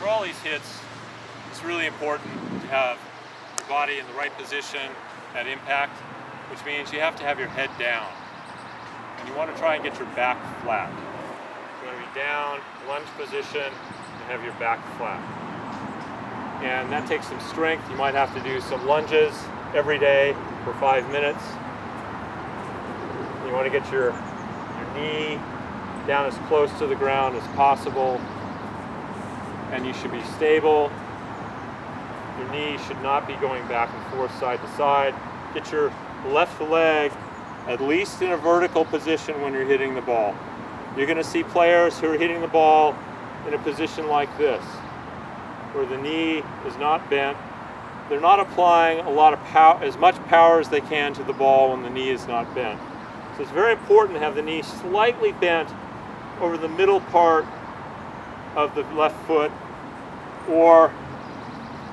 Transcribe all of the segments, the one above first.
for all these hits, it's really important to have your body in the right position at impact, which means you have to have your head down. And you want to try and get your back flat. You want to be down, lunge position, and have your back flat. And that takes some strength. You might have to do some lunges every day for 5 minutes. You want to get your knee down as close to the ground as possible. And you should be stable. Your knee should not be going back and forth side to side. Get your left leg at least in a vertical position when you're hitting the ball. You're going to see players who are hitting the ball in a position like this, where the knee is not bent. They're not applying a lot of power, as much power as they can to the ball when the knee is not bent. So it's very important to have the knee slightly bent over the middle part of the left foot or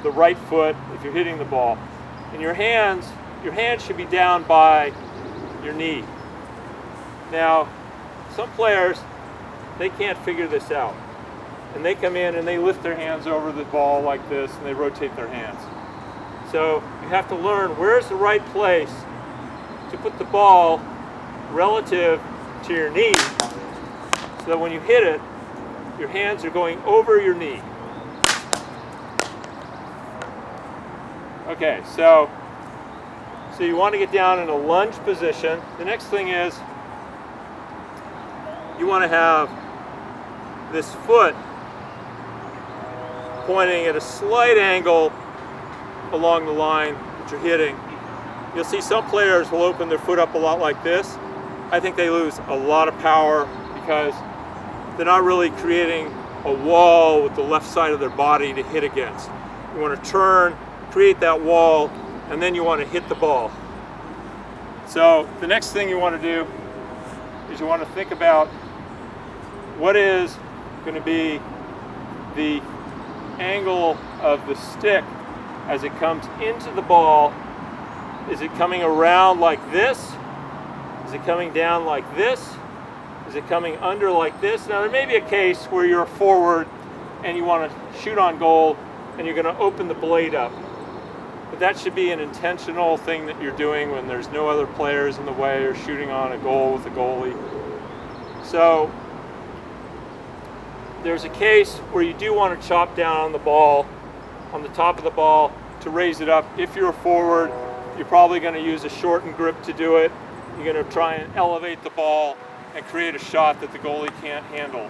the right foot if you're hitting the ball. And your hands should be down by your knee. Now, some players, they can't figure this out. And they come in and they lift their hands over the ball like this and they rotate their hands. So you have to learn where's the right place to put the ball relative to your knee so that when you hit it, your hands are going over your knee. Okay, so you want to get down in a lunge position. The next thing is you want to have this foot pointing at a slight angle along the line that you're hitting. You'll see some players will open their foot up a lot like this. I think they lose a lot of power because they're not really creating a wall with the left side of their body to hit against. You want to turn, create that wall, and then you want to hit the ball. So the next thing you want to do is you want to think about what is going to be the angle of the stick as it comes into the ball. Is it coming around like this? Is it coming down like this? Is it coming under like this? Now there may be a case where you're forward and you want to shoot on goal and you're going to open the blade up. But that should be an intentional thing that you're doing when there's no other players in the way or shooting on a goal with a goalie. So there's a case where you do want to chop down on the ball, on the top of the ball, to raise it up. If you're forward, you're probably going to use a shortened grip to do it. You're going to try and elevate the ball and create a shot that the goalie can't handle.